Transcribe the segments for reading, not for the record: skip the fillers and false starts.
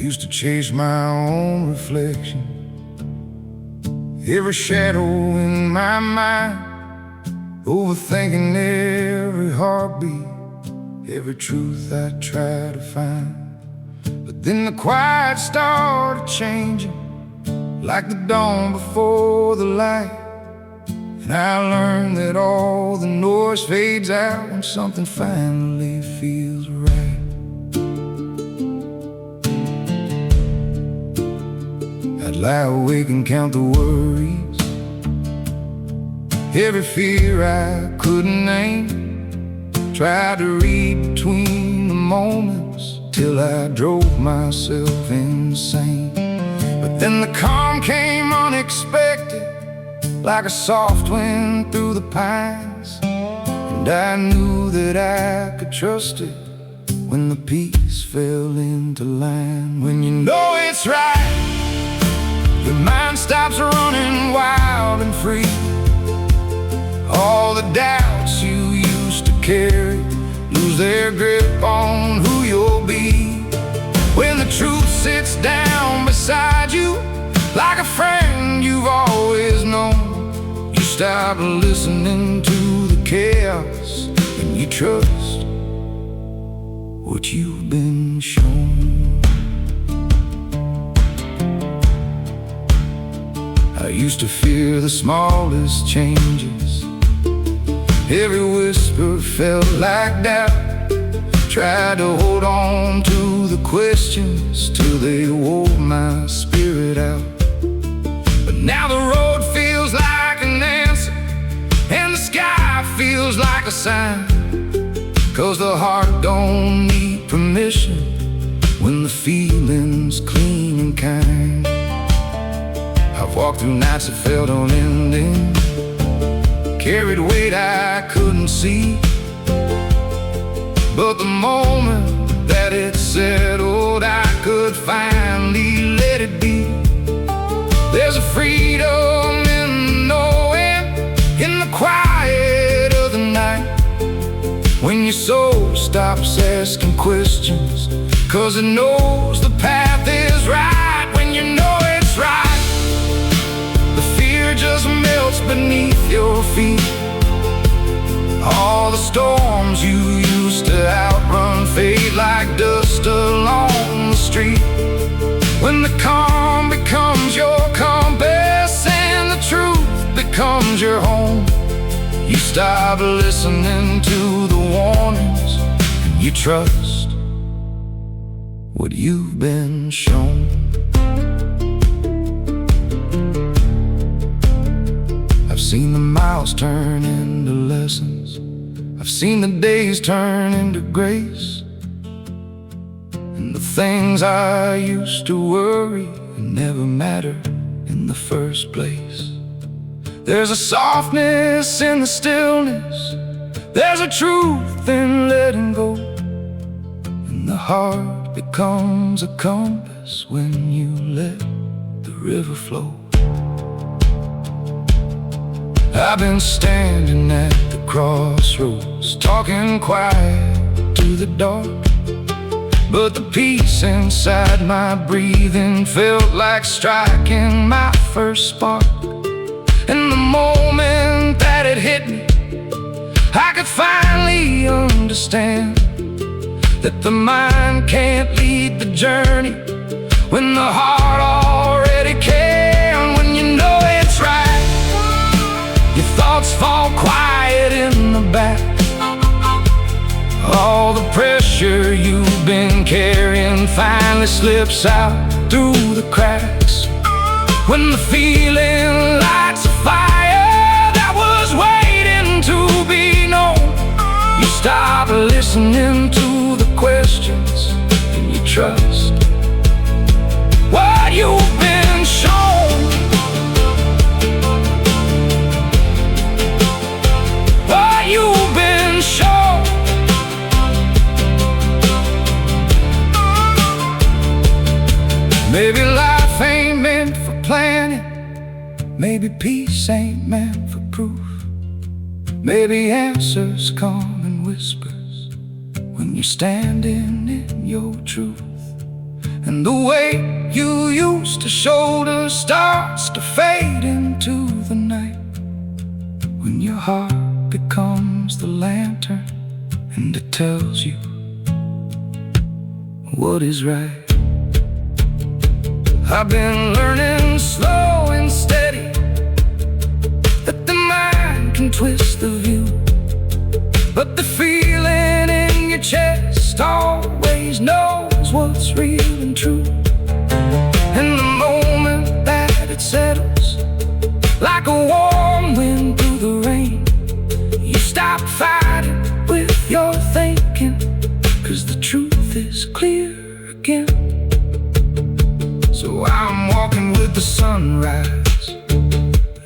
used to chase my own reflection, every shadow in my mind, overthinking every heartbeat, every truth I try to find. But then the quiet started changing, like the dawn before the light. And I learned that all the noise fades out when something finally feels right. I'd lie awake and count the worries, every fear I couldn't name. Tried to read between the moments till I drove myself insane. But then the calm came unexpected, like a soft wind through the pines. And I knew that I could trust it when the peace fell into line. When you know it's right, your mind stops running wild and free. All the doubts you used to carry lose their grip on who you'll be. When the truth sits down beside you, like a friend you've always known, you stop listening to the chaos and you trust what you've been shown. I used to fear the smallest changes, every whisper felt like doubt. Tried to hold on to the questions till they wore my spirit out. But now the road feels like an answer, and the sky feels like a sign. 'Cause the heart don't need permission when the feeling's clean and kind. I've walked through nights that felt unending, carried weight I couldn't see. But the moment that it settled, I could finally let it be. There's a freedom in knowing, in the quiet of the night, when your soul stops asking questions, 'cause it knows the path is right. When you know it's right, the fear just melts beneath your feet. All the storms you used to outrun fade like dust along the street. When the calm becomes your compass and the truth becomes your home, you stop listening to the warnings and you trust what you've been shown. I've seen the miles turn into lessons, I've seen the days turn into grace, and the things I used to worry never mattered in the first place. There's a softness in the stillness, there's a truth in letting go, and the heart becomes a compass when you let the river flow. I've been standing at the crossroads, talking quiet to the dark, but the peace inside my breathing felt like striking my first spark. And the moment that it hit me, I could finally understand that the mind can't lead the journey when the heart already can. When you know it's right, your thoughts fall quiet in the back. All the pressure you've been carrying finally slips out through the cracks. When the feeling lights a fire that was waiting to be known, you stop listening to the questions and you trust what you've been shown. What you've been shown. Maybe life ain't meant for planning, maybe peace ain't meant for proof. Maybe answers come in whispers when you're standing in your truth. And the weight you used to shoulder starts to fade into the night, when your heart becomes the lantern and it tells you what is right. I've been learning slow and steady that the mind can twist the view, but the feeling in your chest always knows what's real and true. And the moment that it settles, like a warm wind through the rain, you stop fighting with your thinking, 'cause the truth is clear again. So I'm walking with the sunrise,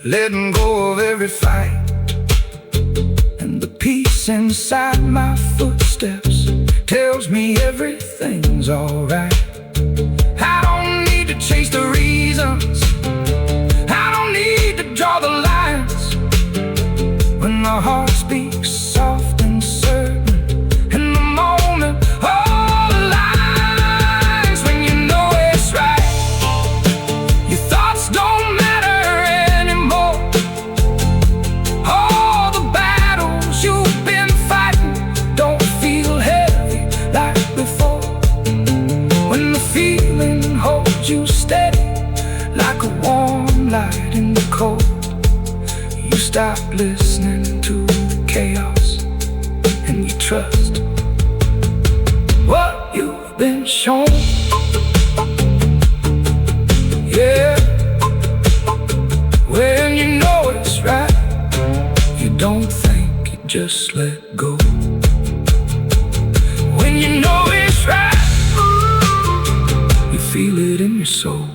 letting go of every fight, and the peace inside my footsteps tells me everything's alright. I don't need to chase the reasons, I don't need to draw the lines. When the heart speaks soft and certain, in the moment all aligns. When you know it's right, your thoughts don't matter anymore. All the battles you've been fighting don't feel heavy like before. When the feeling holds you steady, like a warm light in the cold, you stop listening to chaos and you trust what you've been shown. Yeah, when you know it's right, you don't think, you just let go. When you know it's right, you feel it in your soul.